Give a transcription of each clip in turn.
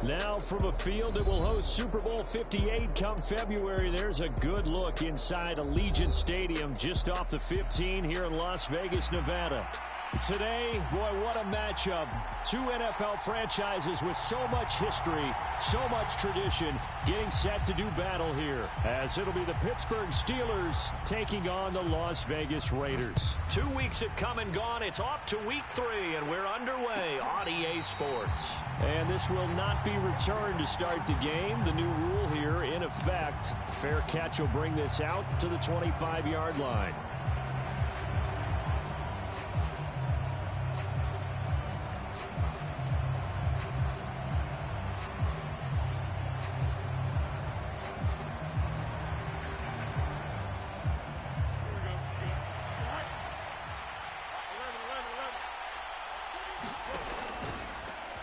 Now from a field that will host Super Bowl 58 come February, there's a good look inside Allegiant Stadium just off the 15 here in Las Vegas, Nevada. Today, boy, what a matchup. Two NFL franchises with so much history, so much tradition, getting set to do battle here, as it'll be the Pittsburgh Steelers taking on the Las Vegas Raiders. 2 weeks have come and gone. It's off to week 3, and we're underway on EA Sports. And this will not be returned to start the game. The new rule here in effect. Fair catch will bring this out to the 25-yard line.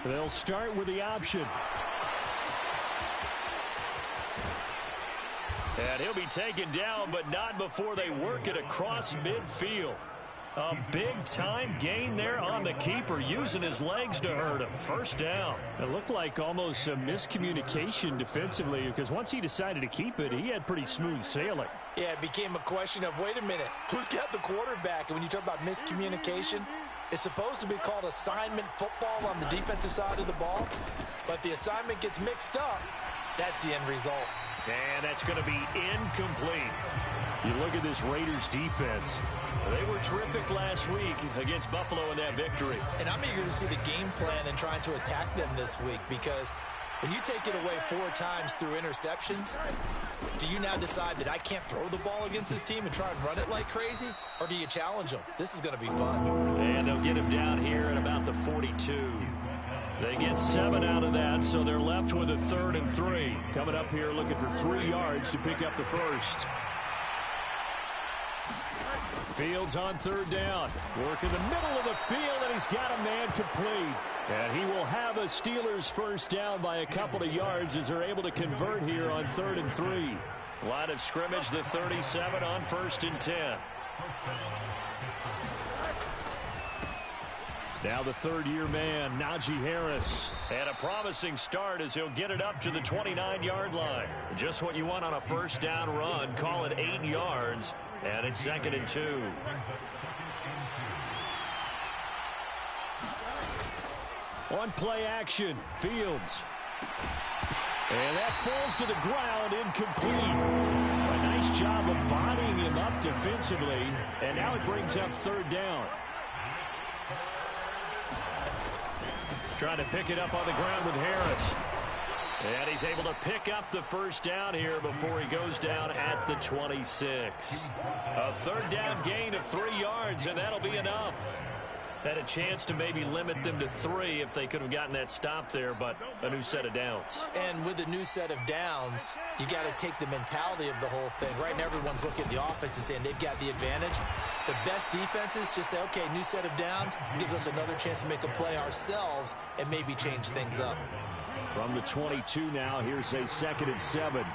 They'll start with the option. And he'll be taken down, but not before they work it across midfield. A big-time gain there on the keeper, using his legs to hurt him. First down. It looked like almost a miscommunication defensively, because once he decided to keep it, he had pretty smooth sailing. Yeah, it became a question of, wait a minute, who's got the quarterback? And when you talk about miscommunication, it's supposed to be called assignment football on the defensive side of the ball, but the assignment gets mixed up. That's the end result. And that's going to be incomplete. You look at this Raiders defense. They were terrific last week against Buffalo in that victory. And I'm eager to see the game plan and trying to attack them this week, because when you take it away 4 times through interceptions, do you now decide that I can't throw the ball against this team and try and run it like crazy? Or do you challenge them? This is going to be fun. And they'll get him down here at about the 42. They get 7 out of that, so they're left with a 3rd and 3. Coming up here looking for 3 yards to pick up the first. Fields on 3rd down. Work in the middle of the field, and he's got a man complete. And he will have a Steelers first down by a couple of yards as they're able to convert here on 3rd and 3. Line of scrimmage, the 37 on 1st and 10. Now the third-year man, Najee Harris. And a promising start as he'll get it up to the 29-yard line. Just what you want on a first down run. Call it 8 yards. And it's 2nd and 2. On play action, Fields. And that falls to the ground, incomplete. A nice job of bodying him up defensively. And now it brings up 3rd down. Trying to pick it up on the ground with Harris. And he's able to pick up the first down here before he goes down at the 26. A 3rd down gain of 3 yards, and that'll be enough. Had a chance to maybe limit them to 3 if they could have gotten that stop there, but a new set of downs. And with a new set of downs, you got to take the mentality of the whole thing. Right now, everyone's looking at the offense and saying they've got the advantage. The best defenses just say, okay, new set of downs, gives us another chance to make a play ourselves and maybe change things up. From the 22 now, here's a 2nd and 7.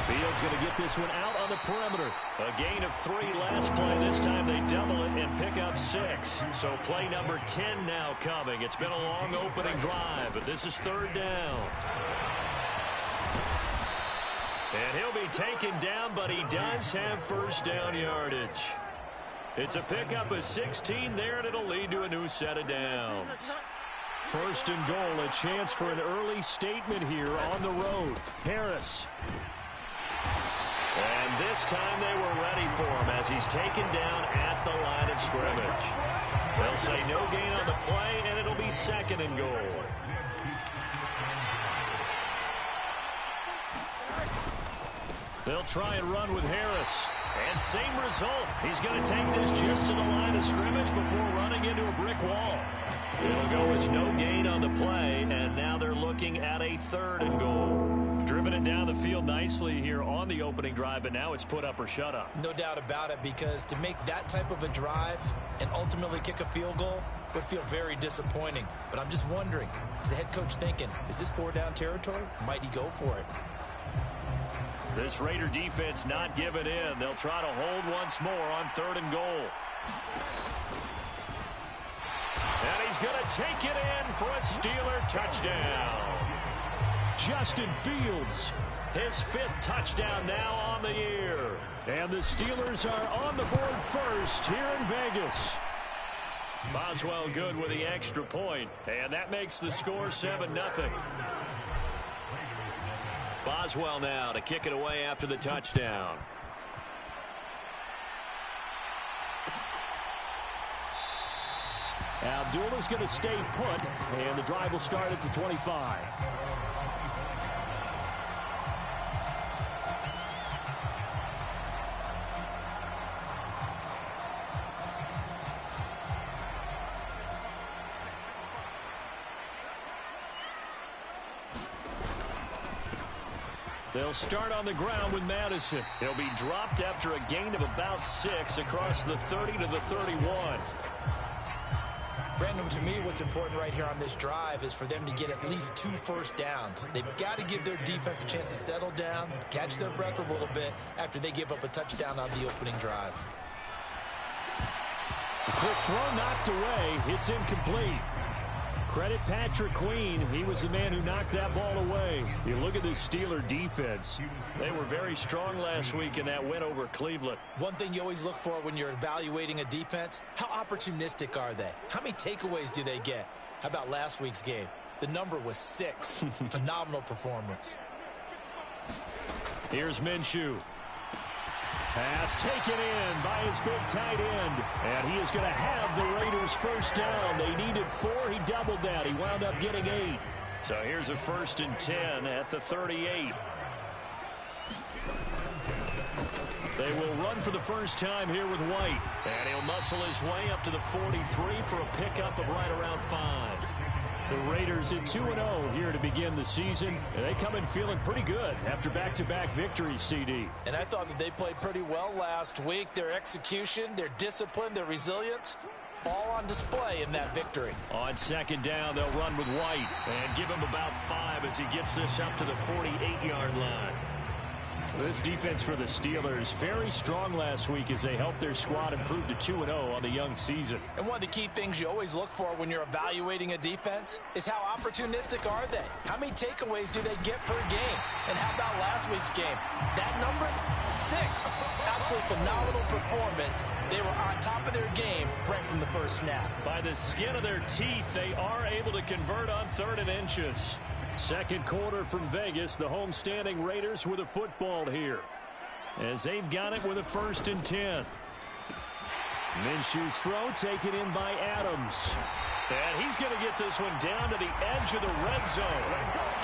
Fields going to get this one out on the perimeter. A gain of 3 last play. This time they double it and pick up 6. So play number 10 now coming. It's been a long opening drive, but this is 3rd down. And he'll be taken down, but he does have first down yardage. It's a pickup of 16 there, and it'll lead to a new set of downs. 1st and goal, a chance for an early statement here on the road. Harris. And this time they were ready for him as he's taken down at the line of scrimmage. They'll say no gain on the play, and it'll be 2nd and goal. They'll try and run with Harris. And same result. He's going to take this just to the line of scrimmage before running into a brick wall. It'll go as no gain on the play, and now they're looking at a 3rd and goal. Driven it down the field nicely here on the opening drive, but now it's put up or shut up. No doubt about it, because to make that type of a drive and ultimately kick a field goal would feel very disappointing. But I'm just wondering, is the head coach thinking, is this 4-down territory? Might he go for it? This Raider defense not giving in. They'll try to hold once more on 3rd and goal. And he's going to take it in for a Steeler touchdown. Justin Fields, his 5th touchdown now on the year. And the Steelers are on the board first here in Vegas. Boswell good with the extra point, and that makes the score 7-0. Boswell now to kick it away after the touchdown. Abdullah's going to stay put, and the drive will start at the 25. They'll start on the ground with Madison. He'll be dropped after a gain of about 6 across the 30 to the 31. Brandon, to me, what's important right here on this drive is for them to get at least 2 first downs. They've got to give their defense a chance to settle down, catch their breath a little bit after they give up a touchdown on the opening drive. A quick throw knocked away. It's incomplete. Credit Patrick Queen. He was the man who knocked that ball away. You look at the Steeler defense. They were very strong last week in that win over Cleveland. One thing you always look for when you're evaluating a defense, how opportunistic are they? How many takeaways do they get? How about last week's game? The number was 6. Phenomenal performance. Here's Minshew. Pass taken in by his big tight end. And he is going to have the Raiders first down. They needed 4. He doubled that. He wound up getting 8. So here's a 1st and 10 at the 38. They will run for the first time here with White. And he'll muscle his way up to the 43 for a pickup of right around 5. The Raiders at 2-0 here to begin the season. And they come in feeling pretty good after back-to-back victories, CD. And I thought that they played pretty well last week. Their execution, their discipline, their resilience, all on display in that victory. On 2nd down, they'll run with White and give him about 5 as he gets this up to the 48-yard line. This defense for the Steelers, very strong last week as they helped their squad improve to 2-0 on the young season. And one of the key things you always look for when you're evaluating a defense is how opportunistic are they? How many takeaways do they get per game? And how about last week's game? That number? 6. Absolutely phenomenal performance. They were on top of their game right from the first snap. By the skin of their teeth, they are able to convert on 3rd and inches. Second quarter from Vegas, the homestanding Raiders with a football here as they've got it with a 1st and 10. Minshew's throw taken in by Adams. And he's going to get this one down to the edge of the red zone.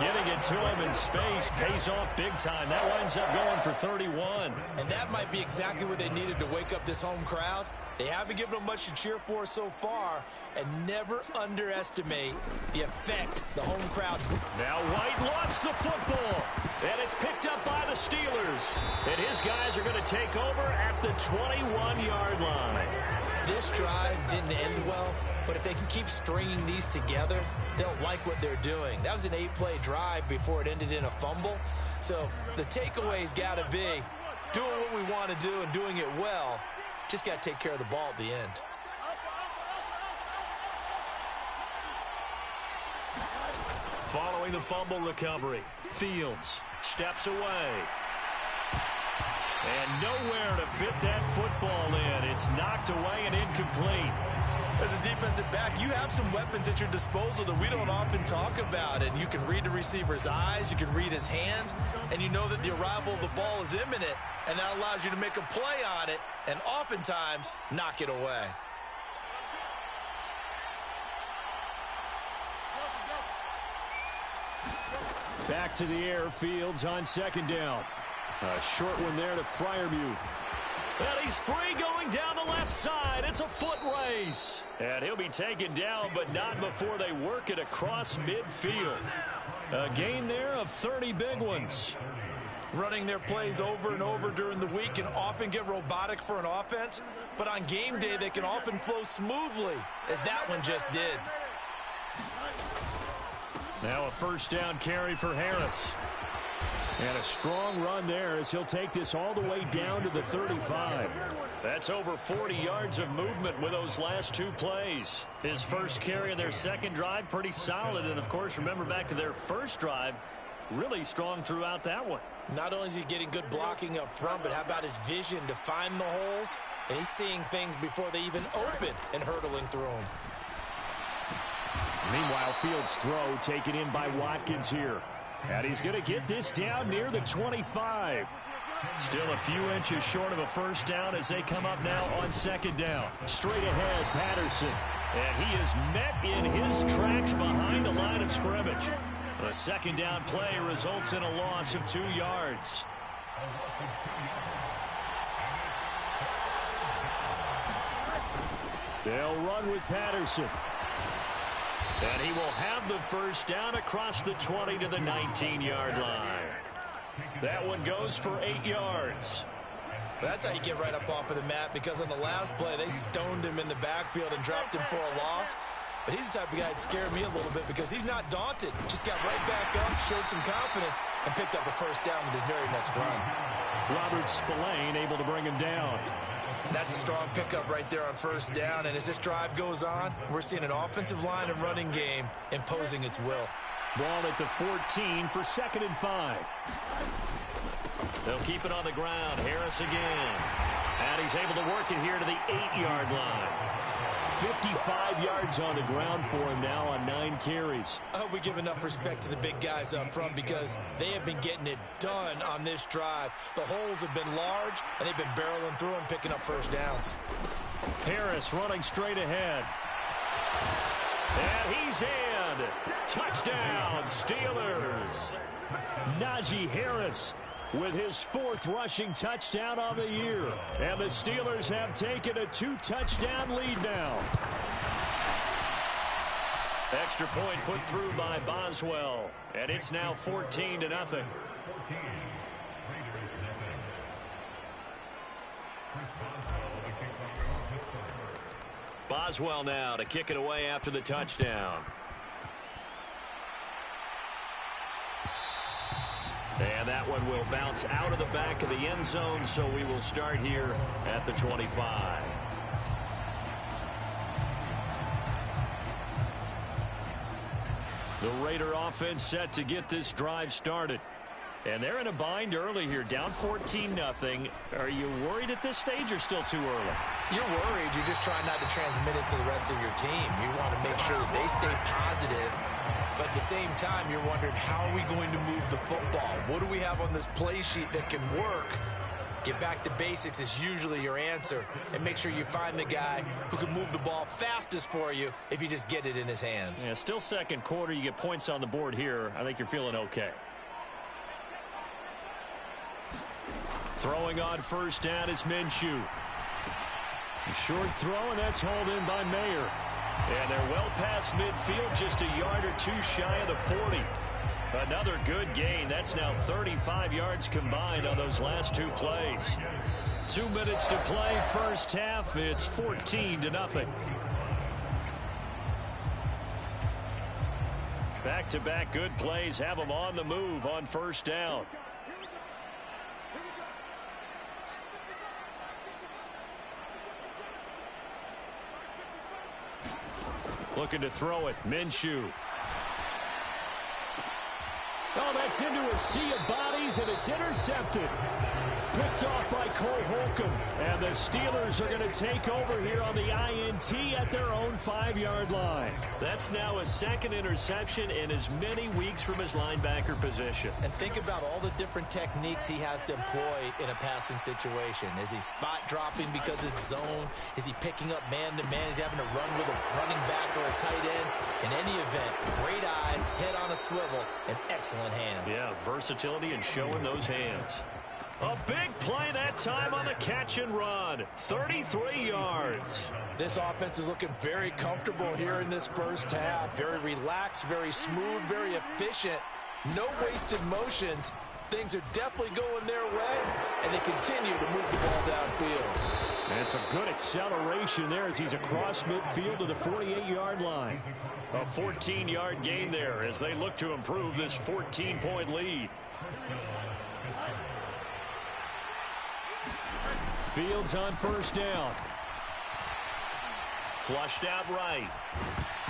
Getting it to him in space pays off big time. That winds up going for 31. And that might be exactly what they needed to wake up this home crowd. They haven't given them much to cheer for so far, and never underestimate the effect the home crowd. Now White lost the football, and it's picked up by the Steelers. And his guys are going to take over at the 21-yard line. This drive didn't end well, but if they can keep stringing these together, they'll like what they're doing. That was an 8-play drive before it ended in a fumble. So the takeaway's got to be doing what we want to do and doing it well. Just got to take care of the ball at the end. Following the fumble recovery, Fields steps away. And nowhere to fit that football in. It's knocked away and incomplete. As a defensive back, you have some weapons at your disposal that we don't often talk about. And you can read the receiver's eyes, you can read his hands, and you know that the arrival of the ball is imminent. And that allows you to make a play on it and oftentimes knock it away. Back to the air, Fields on 2nd down. A short one there to Freiermuth. And he's free going down the left side. It's a foot race. And he'll be taken down, but not before they work it across midfield. A gain there of 30 big ones. Running their plays over and over during the week can often get robotic for an offense, but on game day they can often flow smoothly, as that one just did. Now a 1st down carry for Harris. And a strong run there as he'll take this all the way down to the 35. That's over 40 yards of movement with those last two plays. His first carry of their second drive, pretty solid. And, of course, remember back to their first drive, really strong throughout that one. Not only is he getting good blocking up front, but how about his vision to find the holes? And he's seeing things before they even open and hurdling through them. Meanwhile, Fields' throw taken in by Watkins here. And he's going to get this down near the 25. Still a few inches short of a first down as they come up now on second down. Straight ahead, Patterson. And he is met in his tracks behind the line of scrimmage. A second down play results in a loss of 2 yards. They'll run with Patterson. And he will have the first down across the 20 to the 19-yard line. That one goes for 8 yards. That's how you get right up off of the mat, because on the last play, they stoned him in the backfield and dropped him for a loss. But he's the type of guy that scared me a little bit because he's not daunted. Just got right back up, showed some confidence, and picked up a first down with his very next run. Robert Spillane able to bring him down. That's a strong pickup right there on first down. And as this drive goes on, we're seeing an offensive line and running game imposing its will. Ball at the 14 for 2nd and 5. They'll keep it on the ground. Harris again. And he's able to work it here to the 8-yard line. 55 yards on the ground for him now on 9 carries. I hope we give enough respect to the big guys up front because they have been getting it done on this drive. The holes have been large, and they've been barreling through them, picking up first downs. Harris running straight ahead. And he's in. Touchdown, Steelers. Najee Harris with his 4th rushing touchdown on the year. And the Steelers have taken a 2-touchdown lead now. Extra point put through by Boswell. And it's now 14-0. Boswell now to kick it away after the touchdown. And that one will bounce out of the back of the end zone, so we will start here at the 25. The Raider offense set to get this drive started. And they're in a bind early here, down 14-0. Are you worried at this stage or still too early? You're worried. You're just trying not to transmit it to the rest of your team. You want to make sure that they stay positive. But at the same time, you're wondering, how are we going to move the football? What do we have on this play sheet that can work? Get back to basics is usually your answer. And make sure you find the guy who can move the ball fastest for you if you just get it in his hands. Yeah, still second quarter. You get points on the board here. I think you're feeling okay. Throwing on first down is Minshew. Short throw, and that's hauled in by Mayer. And they're well past midfield, just a yard or two shy of the 40. Another good gain. That's now 35 yards combined on those last 2 plays. 2 minutes to play first half. It's 14-0. Back-to-back good plays have them on the move on first down. Looking to throw it. Minshew. Oh, that's into a sea of bodies, and it's intercepted. Picked off by Cole Holcomb. And the Steelers are going to take over here on the INT at their own 5-yard line. That's now a 2nd interception in as many weeks from his linebacker position. And think about all the different techniques he has to employ in a passing situation. Is he spot dropping because it's zone? Is he picking up man-to-man? Is he having to run with a running back or a tight end? In any event, great eyes, head on a swivel, and excellent hands. Yeah, versatility and showing those hands. A big play that time on the catch and run. 33 yards. This offense is looking very comfortable here in this first half. Very relaxed, very smooth, very efficient. No wasted motions. Things are definitely going their way, and they continue to move the ball downfield. And it's a good acceleration there as he's across midfield to the 48-yard line. A 14-yard gain there as they look to improve this 14-point lead. Fields on first down. Flushed out right.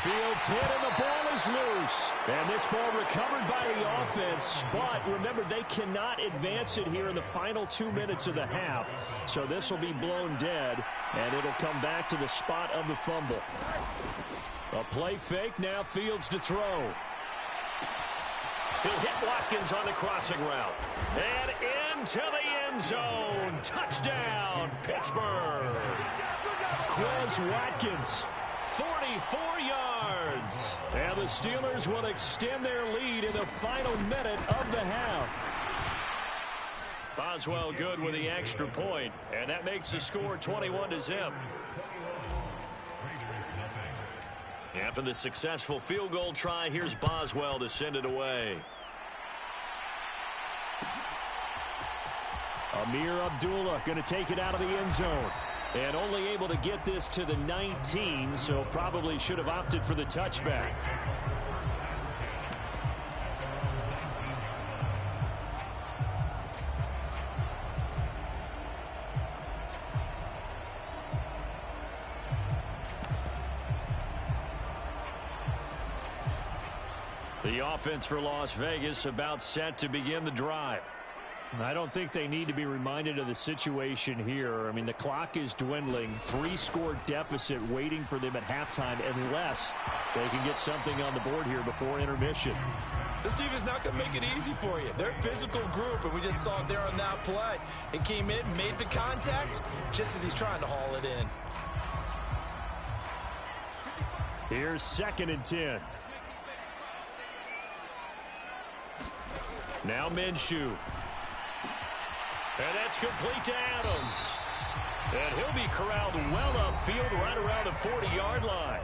Fields hit and the ball is loose. And this ball recovered by the offense. But remember, they cannot advance it here in the final 2 minutes of the half. So this will be blown dead, and it'll come back to the spot of the fumble. A play fake, now Fields to throw. He'll hit Watkins on the crossing route. And into the end zone. Touchdown, Pittsburgh. Quez Watkins, 44 yards. And the Steelers will extend their lead in the final minute of the half. Boswell good with the extra point, and that makes the score 21-0. After the successful field goal try, here's Boswell to send it away. Amir Abdullah going to take it out of the end zone. And only able to get this to the 19, so probably should have opted for the touchback. The offense for Las Vegas about set to begin the drive. I don't think they need to be reminded of the situation here. I mean, the clock is dwindling. 3-score deficit waiting for them at halftime unless they can get something on the board here before intermission. This team is not going to make it easy for you. They're a physical group, and we just saw it there on that play. It came in, made the contact, just as he's trying to haul it in. Here's 2nd and 10. Now Minshew. And that's complete to Adams. And he'll be corralled well upfield right around the 40-yard line.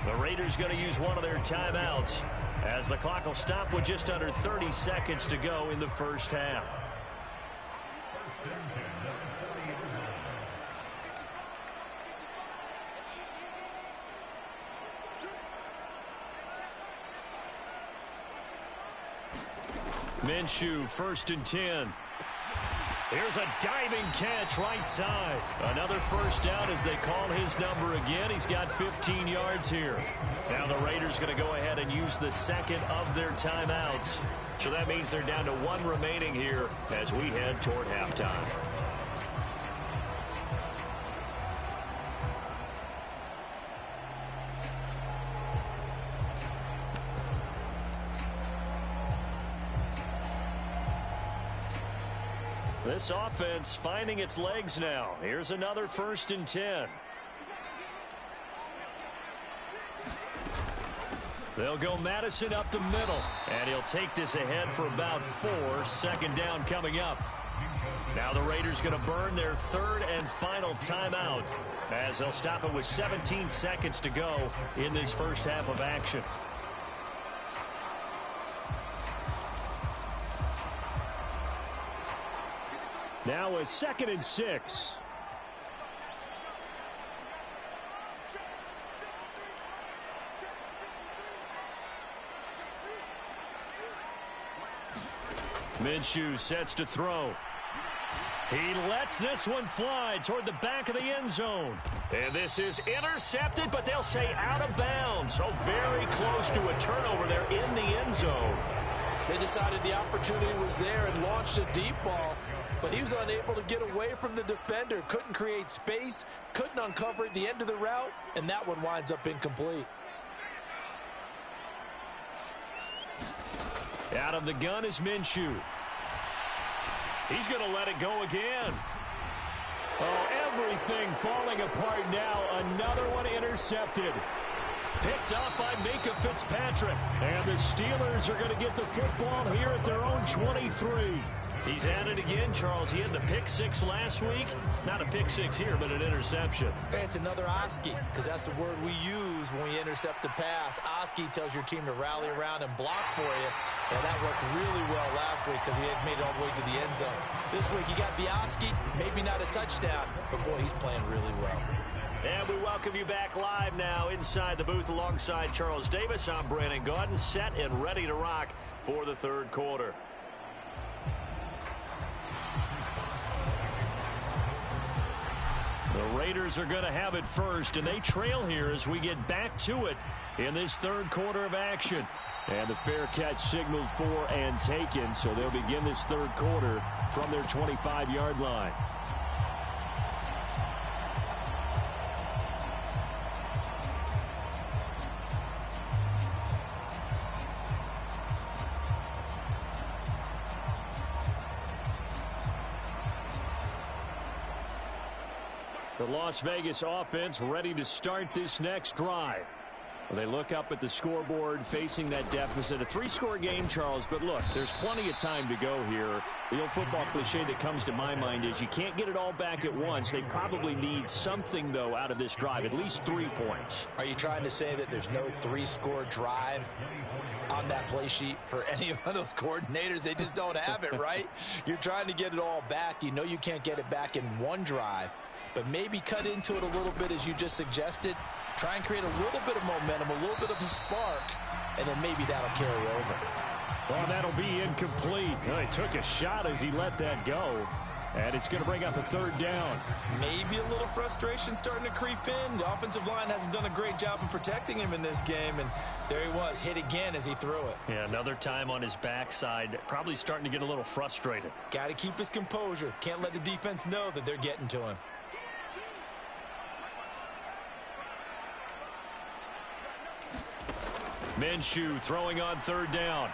The Raiders going to use one of their timeouts as the clock will stop with just under 30 seconds to go in the first half. Minshew, 1st and 10. Here's a diving catch right side. Another first down as they call his number again. He's got 15 yards here. Now the Raiders going to go ahead and use the second of their timeouts. So that means they're down to 1 remaining here as we head toward halftime. This offense finding its legs now. Here's another 1st and 10. They'll go Madison up the middle, and he'll take this ahead for about 4. 2nd down coming up. Now the Raiders going to burn their 3rd and final timeout as they'll stop it with 17 seconds to go in this first half of action. Now a 2nd and 6. Minshew sets to throw. He lets this one fly toward the back of the end zone. And this is intercepted, but they'll say out of bounds. So very close to a turnover there in the end zone. They decided the opportunity was there and launched a deep ball. But he was unable to get away from the defender. Couldn't create space. Couldn't uncover at the end of the route. And that one winds up incomplete. Out of the gun is Minshew. He's going to let it go again. Oh, everything falling apart now. Another one intercepted. Picked up by Minkah Fitzpatrick. And the Steelers are going to get the football here at their own 23. He's at it again, Charles. He had the pick 6 last week. Not a pick 6 here, but an interception. Hey, it's another Oski, because that's the word we use when we intercept a pass. Oski tells your team to rally around and block for you. And that worked really well last week because he had made it all the way to the end zone. This week he got the Oski, maybe not a touchdown, but boy, he's playing really well. And we welcome you back live now inside the booth alongside Charles Davis. I'm Brandon Gaudin, set and ready to rock for the 3rd quarter. Raiders are going to have it first, and they trail here as we get back to it in this third quarter of action. And the fair catch signaled for and taken, so they'll begin this third quarter from their 25-yard line. The Las Vegas offense ready to start this next drive. Well, they look up at the scoreboard facing that deficit. A three-score game, Charles, but look, there's plenty of time to go here. The old football cliche that comes to my mind is you can't get it all back at once. They probably need something, though, out of this drive, at least 3 points. Are you trying to say that there's no three-score drive on that play sheet for any of those coordinators? They just don't have it, right? You're trying to get it all back. You know you can't get it back in one drive. But maybe cut into it a little bit as you just suggested. Try and create a little bit of momentum, a little bit of a spark, and then maybe that'll carry over. Well, that'll be incomplete. Well, he took a shot as he let that go. And it's going to bring up a third down. Maybe a little frustration starting to creep in. The offensive line hasn't done a great job of protecting him in this game. And there he was, hit again as he threw it. Yeah, another time on his backside. Probably starting to get a little frustrated. Got to keep his composure. Can't let the defense know that they're getting to him. Minshew throwing on third down.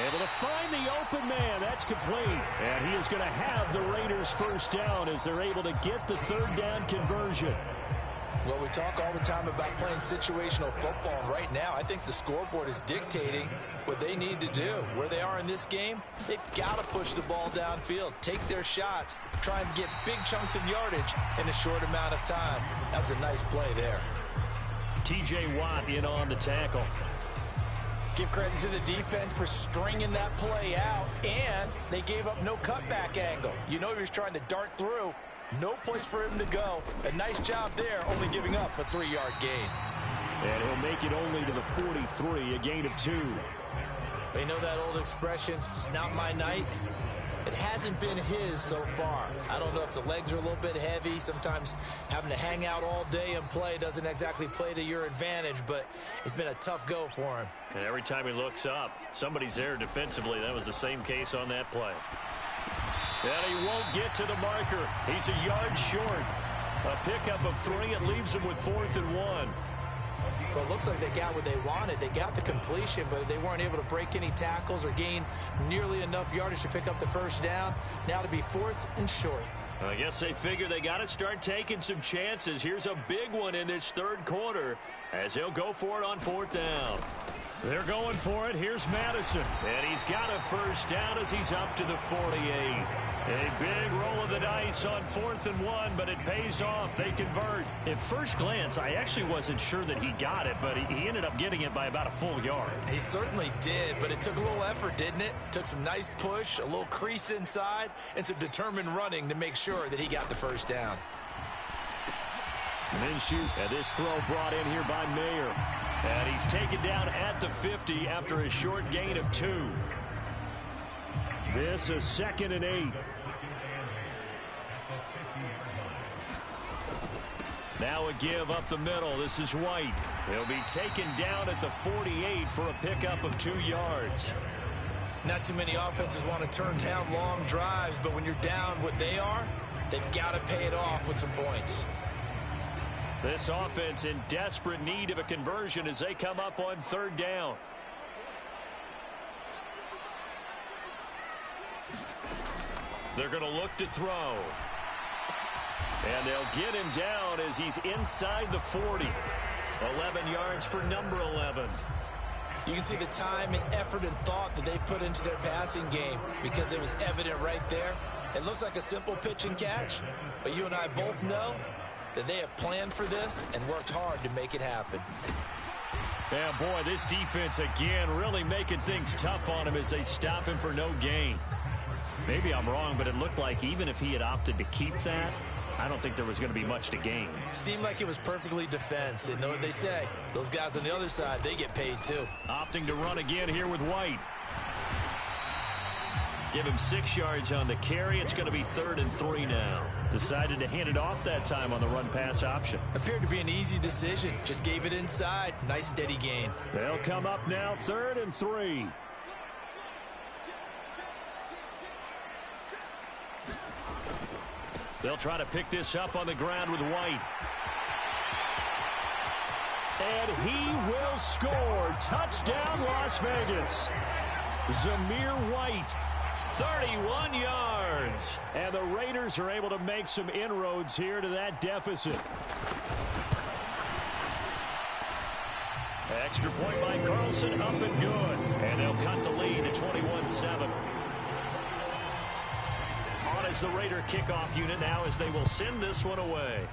Able to find the open man. That's complete. And he is going to have the Raiders first down as they're able to get the third down conversion. Well, we talk all the time about playing situational football. And right now, I think the scoreboard is dictating what they need to do. Where they are in this game, they've got to push the ball downfield, take their shots, try and get big chunks of yardage in a short amount of time. That was a nice play there. T.J. Watt in on the tackle. Give credit to the defense for stringing that play out, and they gave up no cutback angle. You know he was trying to dart through. No place for him to go. A nice job there, only giving up a 3-yard gain. And he'll make it only to the 43, a gain of 2. You know that old expression, it's not my night? It hasn't been his so far. I don't know if the legs are a little bit heavy. Sometimes having to hang out all day and play doesn't exactly play to your advantage, but it's been a tough go for him. And every time he looks up, somebody's there defensively. That was the same case on that play. And he won't get to the marker. He's a yard short. A pickup of 3. It leaves him with 4th and 1. Well, it looks like they got what they wanted. They got the completion, but they weren't able to break any tackles or gain nearly enough yardage to pick up the first down. Now to be 4th and short. I guess they figure they got to start taking some chances. Here's a big one in this third quarter as he'll go for it on 4th down. They're going for it. Here's Madison. And he's got a first down as he's up to the 48. A big roll of the dice on 4th and 1, but it pays off. They convert. At first glance, I actually wasn't sure that he got it, but he ended up getting it by about a full yard. He certainly did, but it took a little effort, didn't it? Took some nice push, a little crease inside, and some determined running to make sure that he got the first down. Minshew, and this throw brought in here by Mayer. And he's taken down at the 50 after a short gain of 2. This is 2nd and 8. Now a give up the middle. This is White. He'll be taken down at the 48 for a pickup of 2 yards. Not too many offenses want to turn down long drives, but when you're down what they are, they've got to pay it off with some points. This offense in desperate need of a conversion as they come up on 3rd down. They're going to look to throw. And they'll get him down as he's inside the 40. 11 yards for number 11. You can see the time and effort and thought that they put into their passing game because it was evident right there. It looks like a simple pitch and catch, but you and I both know that they have planned for this and worked hard to make it happen. Yeah, boy, this defense again really making things tough on him as they stop him for no gain. Maybe I'm wrong, but it looked like even if he had opted to keep that, I don't think there was going to be much to gain. Seemed like it was perfectly defense. And know what they say, those guys on the other side, they get paid too. Opting to run again here with White. Give him 6 yards on the carry. It's going to be 3rd and 3 now. Decided to hand it off that time on the run-pass option. Appeared to be an easy decision. Just gave it inside. Nice steady gain. They'll come up now 3rd and 3. They'll try to pick this up on the ground with White. And he will score. Touchdown, Las Vegas. Zamir White, 31 yards. And the Raiders are able to make some inroads here to that deficit. Extra point by Carlson, up and good. And they'll cut the lead to 21-7. On as the Raider kickoff unit now as they will send this one away.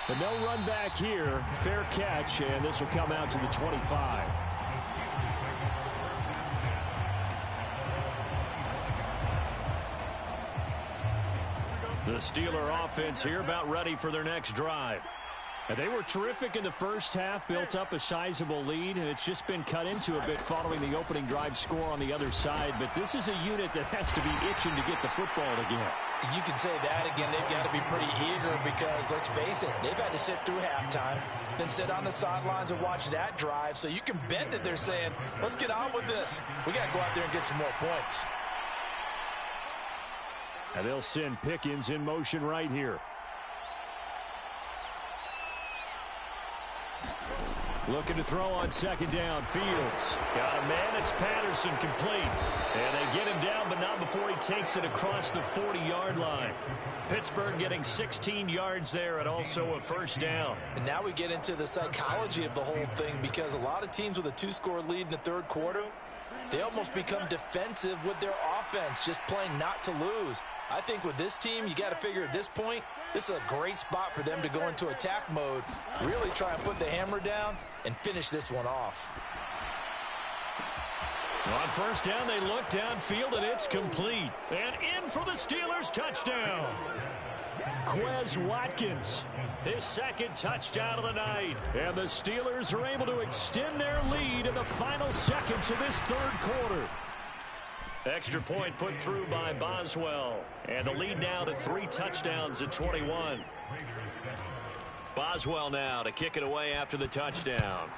But no run back here. Fair catch, and this will come out to the 25. The Steeler offense here about ready for their next drive. And they were terrific in the first half, built up a sizable lead, and it's just been cut into a bit following the opening drive score on the other side. But this is a unit that has to be itching to get the football again. You can say that again. They've got to be pretty eager because, let's face it, they've had to sit through halftime, then sit on the sidelines and watch that drive. So you can bet that they're saying, let's get on with this. We got to go out there and get some more points. And they'll send Pickens in motion right here. Looking to throw on second down. Fields got a man. It's Patterson, complete. And they get him down, but not before he takes it across the 40-yard line. Pittsburgh getting 16 yards there and also a first down. And now we get into the psychology of the whole thing, because a lot of teams with a 2-score lead in the third quarter, they almost become defensive with their offense, just playing not to lose. I think with this team, you got to figure at this point, this is a great spot for them to go into attack mode, really try and put the hammer down and finish this one off. On first down, they look downfield, and it's complete. And in for the Steelers, touchdown. Quez Watkins, his second touchdown of the night. And the Steelers are able to extend their lead in the final seconds of this third quarter. Extra point put through by Boswell. And the lead now to 3 touchdowns at 21. Boswell now to kick it away after the touchdown.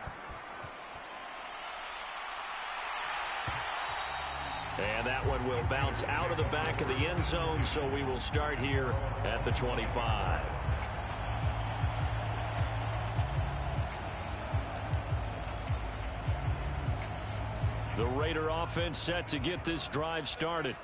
And that one will bounce out of the back of the end zone, so we will start here at the 25. The Raider offense set to get this drive started.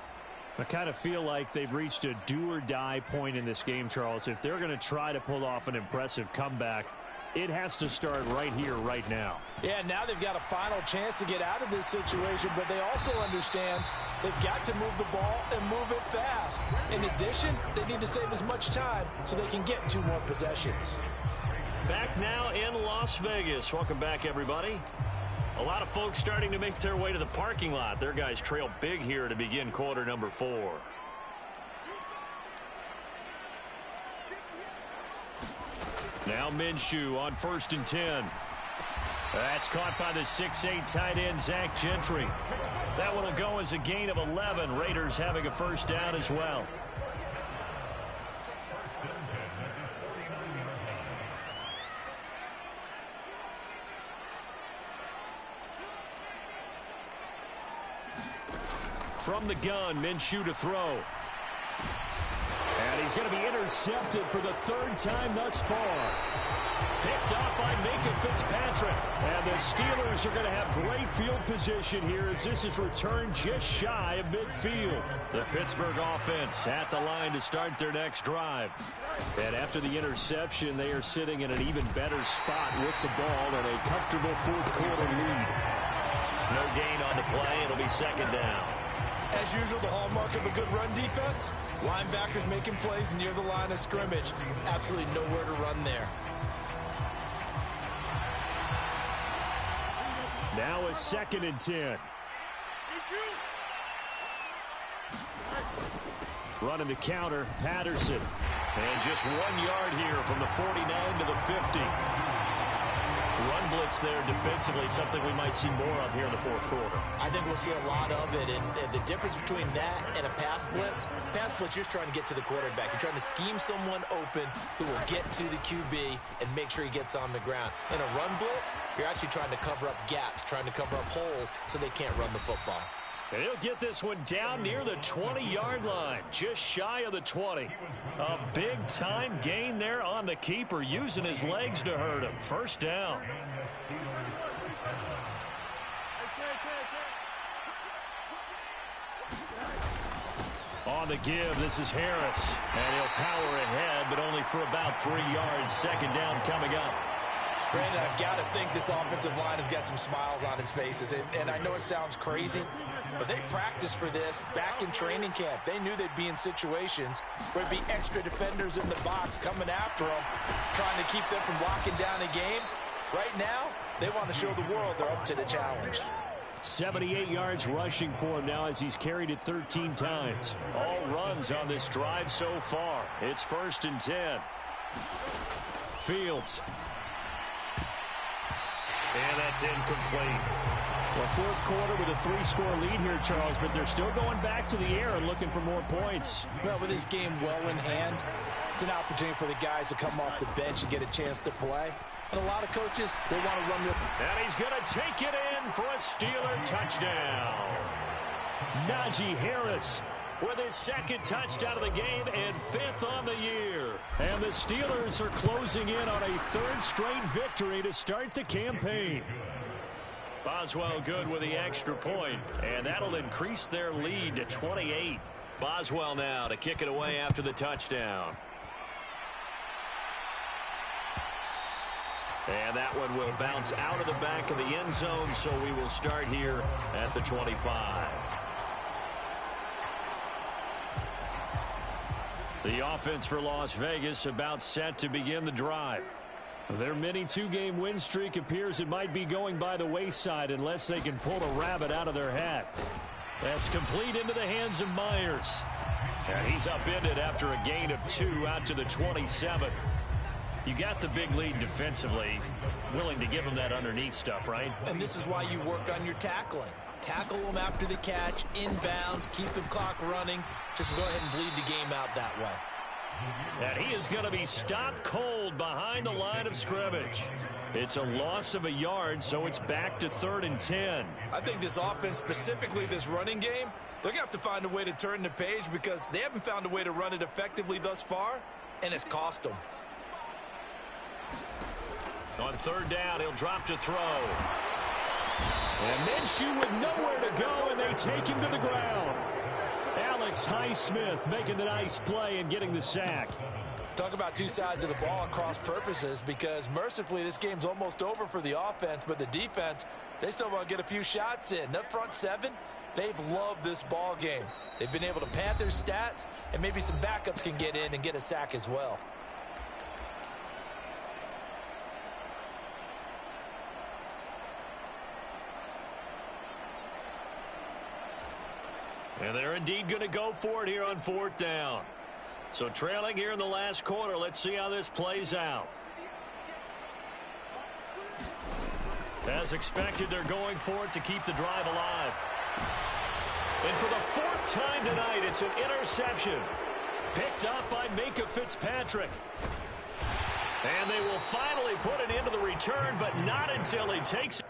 I kind of feel like they've reached a do-or-die point in this game, Charles. If they're going to try to pull off an impressive comeback, it has to start right here, right now. Yeah, now they've got a final chance to get out of this situation, but they also understand they've got to move the ball and move it fast. In addition, they need to save as much time so they can get 2 more possessions. Back now in Las Vegas. Welcome back, everybody. A lot of folks starting to make their way to the parking lot. Their guys trail big here to begin quarter number 4. Now Minshew on 1st and 10. That's caught by the 6'8" tight end, Zach Gentry. That one will go as a gain of 11. Raiders having a first down as well. From the gun, Minshew to throw. And he's going to be intercepted for the 3rd time thus far. Picked up by Minkah Fitzpatrick. And the Steelers are going to have great field position here as this is returned just shy of midfield. The Pittsburgh offense at the line to start their next drive. And after the interception, they are sitting in an even better spot with the ball and a comfortable 4th quarter lead. No gain on the play. It'll be 2nd down. As usual, the hallmark of a good run defense, linebackers making plays near the line of scrimmage. Absolutely nowhere to run there. Now a 2nd and 10. Running the counter, Patterson. And just 1 yard here from the 49 to the 50. run blitz there defensively, something we might see more of here in the fourth quarter. I think we'll see a lot of it, and the difference between that and a pass blitz, you're just trying to get to the quarterback. You're trying to scheme someone open who will get to the QB and make sure he gets on the ground. In a run blitz, you're actually trying to cover up gaps, trying to cover up holes so they can't run the football. And he'll get this one down near the 20-yard line, just shy of the 20. A big-time gain there on the keeper, using his legs to hurt him. First down. On the give, this is Harris. And he'll power ahead, but only for about 3 yards. Second down coming up. Brandon, I've got to think this offensive line has got some smiles on its faces. And I know it sounds crazy, but they practiced for this back in training camp. They knew they'd be in situations where there'd be extra defenders in the box coming after them, trying to keep them from locking down a game. Right now, they want to show the world they're up to the challenge. 78 yards rushing for him now as he's carried it 13 times. All runs on this drive so far. It's 1st and 10. Fields. And that's incomplete. Well, fourth quarter with a 3-score lead here, Charles, but they're still going back to the air and looking for more points. Well, with this game well in hand, it's an opportunity for the guys to come off the bench and get a chance to play. And a lot of coaches, they want to run with. And he's going to take it in for a Steeler touchdown. Najee Harris with his 2nd touchdown of the game and 5th on the year. And the Steelers are closing in on a 3rd straight victory to start the campaign. Boswell good with the extra point, and that'll increase their lead to 28. Boswell now to kick it away after the touchdown. And that one will bounce out of the back of the end zone, so we will start here at the 25. The offense for Las Vegas about set to begin the drive. Their mini 2-game win streak appears it might be going by the wayside unless they can pull a rabbit out of their hat. That's complete into the hands of Myers. And he's upended after a gain of 2 out to the 27. You got the big lead defensively, willing to give him that underneath stuff, right? And this is why you work on your tackling. Tackle them after the catch, inbounds, keep the clock running. Just go ahead and bleed the game out that way. And he is going to be stopped cold behind the line of scrimmage. It's a loss of a yard, so it's back to 3rd and 10. I think this offense, specifically this running game, they're going to have to find a way to turn the page because they haven't found a way to run it effectively thus far, and it's cost them. On 3rd down, he'll drop to throw. And Minshew with nowhere to go, and they take him to the ground. Alex Highsmith making the nice play and getting the sack. Talk about two sides of the ball and cross purposes, because mercifully this game's almost over for the offense, but the defense, they still want to get a few shots in. Up front 7, they've loved this ball game. They've been able to pad their stats, and maybe some backups can get in and get a sack as well. And they're indeed going to go for it here on 4th down. So trailing here in the last quarter, let's see how this plays out. As expected, they're going for it to keep the drive alive. And for the 4th time tonight, it's an interception. Picked up by Minkah Fitzpatrick. And they will finally put it into the return, but not until he takes it.